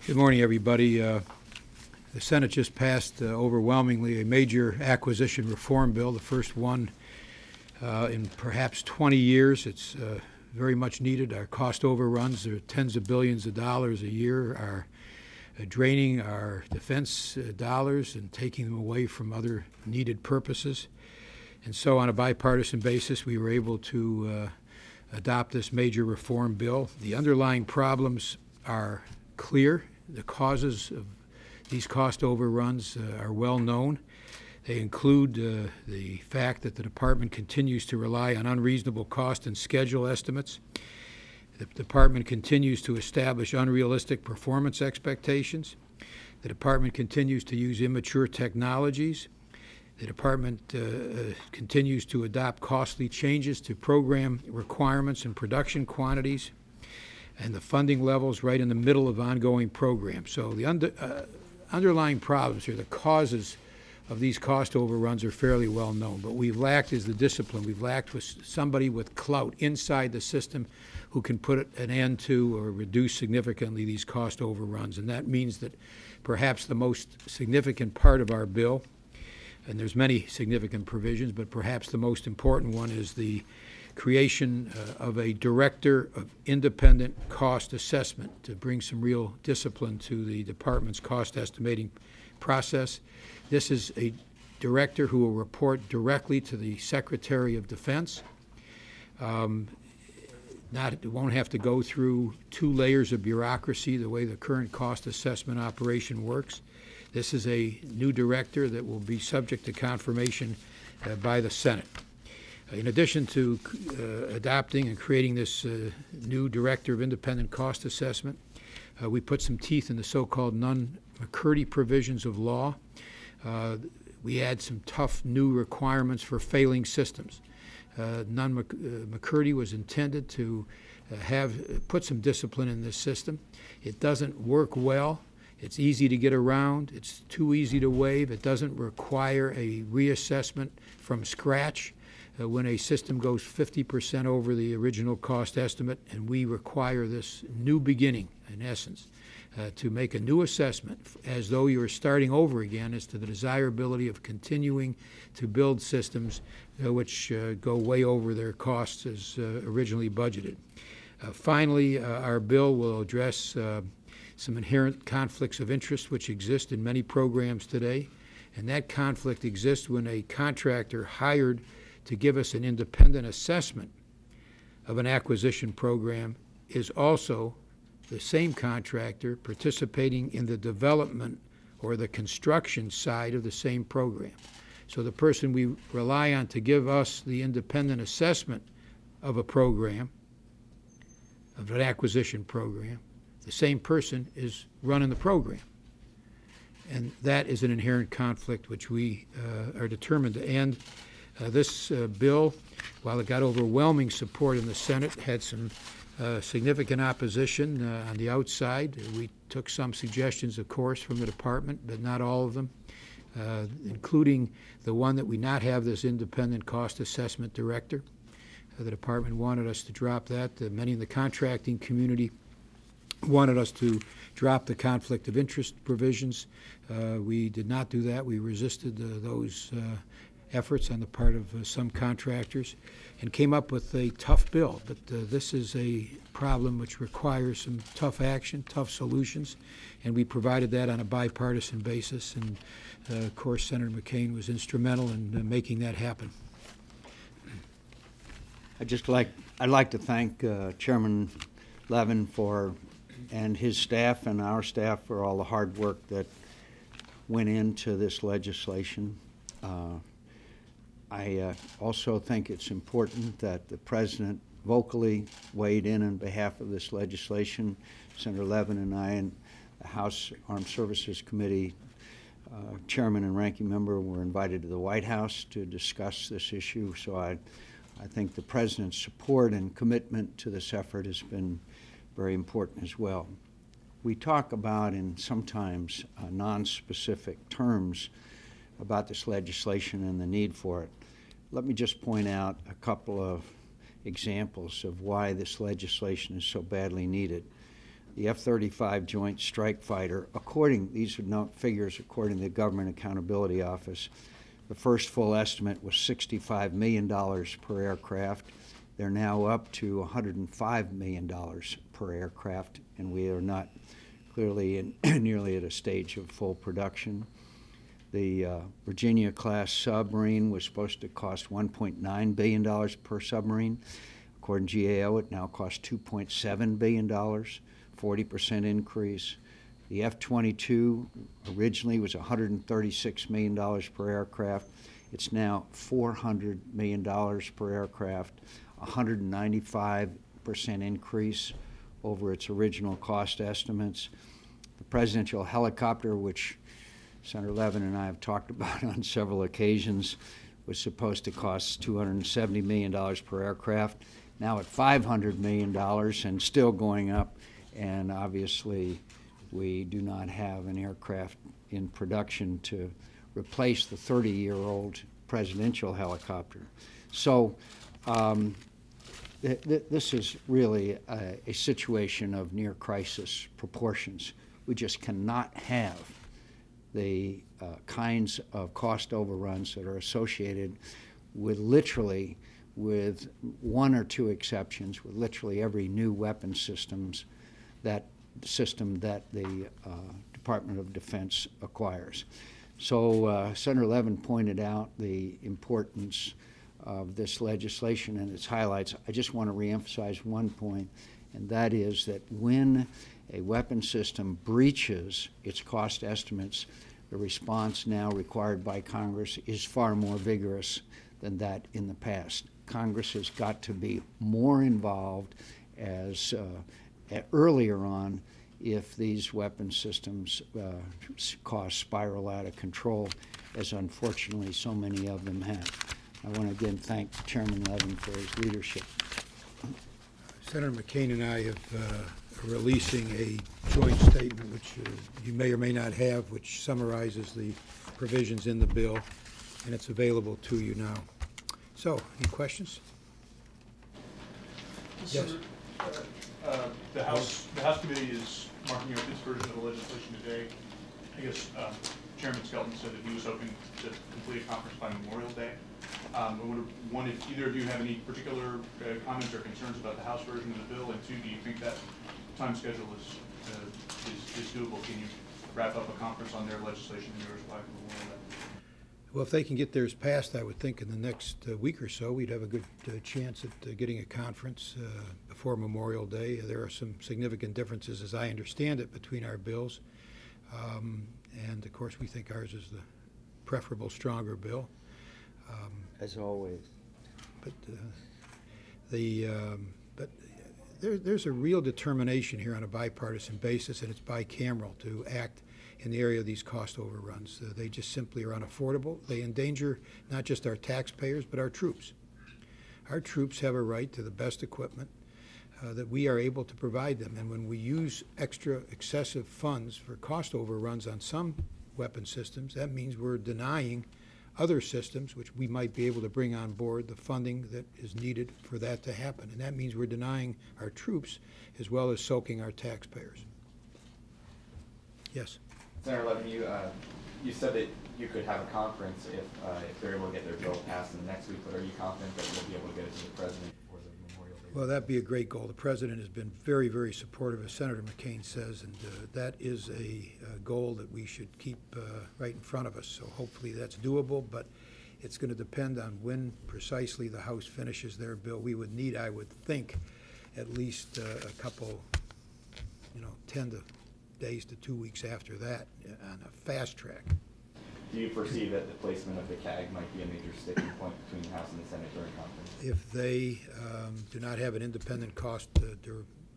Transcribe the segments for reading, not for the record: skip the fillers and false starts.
Good morning, everybody. The Senate just passed overwhelmingly a major acquisition reform bill, the first one in perhaps 20 years. It's very much needed. Our cost overruns are tens of billions of dollars a year, are draining our defense dollars and taking them away from other needed purposes. And so on a bipartisan basis, we were able to adopt this major reform bill. The underlying problems are clear. The causes of these cost overruns are well known. They include the fact that the department continues to rely on unreasonable cost and schedule estimates. The department continues to establish unrealistic performance expectations. The department continues to use immature technologies. The department continues to adopt costly changes to program requirements and production quantities, and the funding levels right in the middle of ongoing programs. So the underlying problems here, the causes of these cost overruns, are fairly well known. But we've lacked is the discipline. We've lacked with somebody with clout inside the system who can put an end to or reduce significantly these cost overruns. And that means that perhaps the most significant part of our bill, and there's many significant provisions, but perhaps the most important one is the creation of a director of independent cost assessment to bring some real discipline to the department's cost estimating process. This is a director who will report directly to the Secretary of Defense. It won't have to go through 2 layers of bureaucracy the way the current cost assessment operation works. This is a new director that will be subject to confirmation by the Senate. In addition to adopting and creating this new Director of Independent Cost Assessment, we put some teeth in the so-called non-McCurdy provisions of law. We add some tough new requirements for failing systems. McCurdy was intended to put some discipline in this system. It doesn't work well. It's easy to get around. It's too easy to waive. It doesn't require a reassessment from scratch when a system goes 50% over the original cost estimate, and we require this new beginning, in essence, to make a new assessment as though you were starting over again as to the desirability of continuing to build systems which go way over their costs as originally budgeted. Finally, our bill will address some inherent conflicts of interest which exist in many programs today, and that conflict exists when a contractor hired to give us an independent assessment of an acquisition program is also the same contractor participating in the development or the construction side of the same program. So the person we rely on to give us the independent assessment of a program, of an acquisition program, the same person is running the program. And that is an inherent conflict which we are determined to end. This bill, while it got overwhelming support in the Senate, had some significant opposition on the outside. We took some suggestions, of course, from the department, but not all of them, including the one that we not have this independent cost assessment director. The department wanted us to drop that. Many in the contracting community wanted us to drop the conflict of interest provisions. We did not do that. We resisted those efforts on the part of some contractors and came up with a tough bill. But this is a problem which requires some tough action, tough solutions, and we provided that on a bipartisan basis. And of course, Senator McCain was instrumental in making that happen. I'd like to thank Chairman Levin and his staff and our staff for all the hard work that went into this legislation. I also think it's important that the President vocally weighed in on behalf of this legislation. Senator Levin and I and the House Armed Services Committee Chairman and Ranking Member were invited to the White House to discuss this issue. So I think the President's support and commitment to this effort has been very important as well. We talk about in sometimes non-specific terms about this legislation and the need for it. Let me just point out a couple of examples of why this legislation is so badly needed. The F-35 Joint Strike Fighter, these are figures according to the Government Accountability Office. The first full estimate was $65 million per aircraft. They're now up to $105 million per aircraft, and we are not clearly nearly at a stage of full production. The Virginia-class submarine was supposed to cost $1.9 billion per submarine. According to GAO, it now costs $2.7 billion, 40% increase. The F-22 originally was $136 million per aircraft. It's now $400 million per aircraft, 195% increase over its original cost estimates. The presidential helicopter, which Senator Levin and I have talked about on several occasions, was supposed to cost $270 million per aircraft, now at $500 million and still going up. And obviously, we do not have an aircraft in production to replace the 30-year-old presidential helicopter. So this is really a situation of near crisis proportions. We just cannot have the kinds of cost overruns that are associated with literally, with one or two exceptions, with literally every new weapon system that the Department of Defense acquires. So Senator Levin pointed out the importance of this legislation and its highlights. I just want to reemphasize one point, and that is that when a weapon system breaches its cost estimates, the response now required by Congress is far more vigorous than that in the past. Congress has got to be more involved as earlier on if these weapon systems costs spiral out of control, as unfortunately so many of them have. I want to again thank Chairman Levin for his leadership. Senator McCain and I are releasing a joint statement, which you may or may not have, which summarizes the provisions in the bill, and it's available to you now. So, any questions? Yes. The House Committee is marking up its version of the legislation today. I guess Chairman Skelton said that he was hoping to complete a conference by Memorial Day. I would have wanted either of you have any particular comments or concerns about the House version of the bill, and two, do you think that time schedule is doable? Can you wrap up a conference on their legislation and yours by Memorial Day? Well, if they can get theirs passed, I would think in the next week or so, we'd have a good chance at getting a conference before Memorial Day. There are some significant differences, as I understand it, between our bills. And, of course, we think ours is the preferable, stronger bill. As always. But there's a real determination here on a bipartisan basis, and it's bicameral, to act in the area of these cost overruns. They just simply are unaffordable. They endanger not just our taxpayers, but our troops. Our troops have a right to the best equipment that we are able to provide them. And when we use excessive funds for cost overruns on some weapon systems, that means we're denying other systems, which we might be able to bring on board, the funding that is needed for that to happen. And that means we're denying our troops as well as soaking our taxpayers. Yes? Senator Levin, you said that you could have a conference if they're able to get their bill passed in the next week, but are you confident that you'll be able to get it to the President before the Memorial Day? Well, that'd be a great goal. The President has been very, very supportive, as Senator McCain says, and that is a goal that we should keep right in front of us. So hopefully that's doable, but it's going to depend on when precisely the House finishes their bill. We would need, I would think, at least a couple, 10 days to 2 weeks after that on a fast track. Do you foresee that the placement of the CAG might be a major sticking point between the House and the Senate during conference? If they do not have an independent cost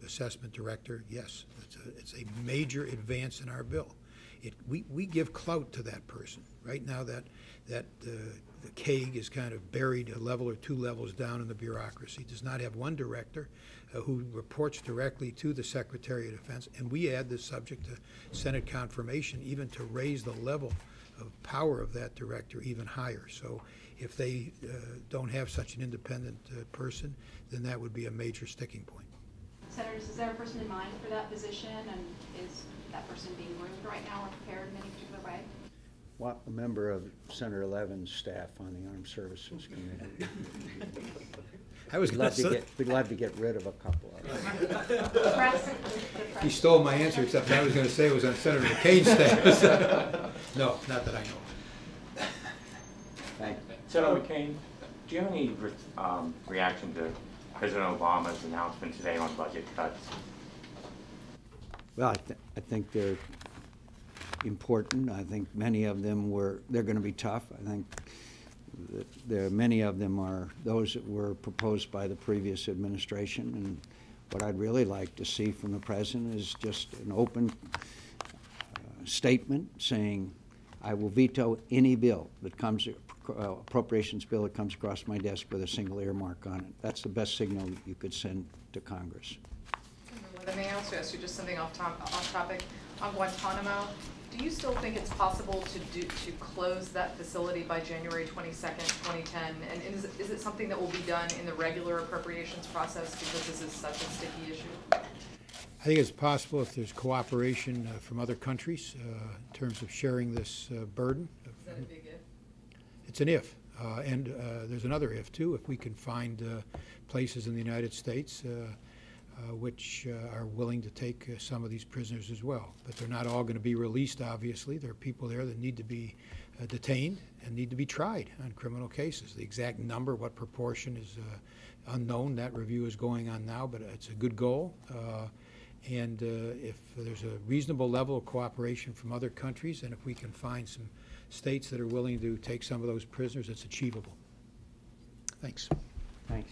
assessment director, yes, it's a major advance in our bill. We give clout to that person. Right now the CAG is kind of buried a level or two levels down in the bureaucracy. It does not have one director who reports directly to the Secretary of Defense, and we add this subject to Senate confirmation even to raise the level of power of that director even higher. So if they don't have such an independent person, then that would be a major sticking point. Senators, is there a person in mind for that position, and is that person being groomed right now or prepared in any particular way? What, a member of Senator Levin's staff on the Armed Services Committee. I was glad Be glad to get rid of a couple of them. The press. He stole my answer, except I was going to say it was on Senator McCain's staff. No, not that I know. Thank you. Senator McCain, do you have any reaction to President Obama's announcement today on budget cuts? Well, I think they're important. I think many of them they're going to be tough. I think that many of them are those that were proposed by the previous administration. And what I'd really like to see from the president is just an open statement saying, I will veto any bill that comes, appropriations bill that comes across my desk with a single earmark on it. That's the best signal you could send to Congress. Let me also ask you just something off topic. On Guantanamo, do you still think it's possible to close that facility by January 22nd, 2010? And is it something that will be done in the regular appropriations process because this is such a sticky issue? I think it's possible if there's cooperation from other countries in terms of sharing this burden. Is that a big if? It's an if. And there's another if, too. If we can find places in the United States which are willing to take some of these prisoners as well. But they're not all going to be released, obviously. There are people there that need to be detained and need to be tried on criminal cases. The exact number, what proportion is unknown. That review is going on now, but it's a good goal. And if there's a reasonable level of cooperation from other countries, and if we can find some states that are willing to take some of those prisoners, it's achievable. Thanks. Thanks.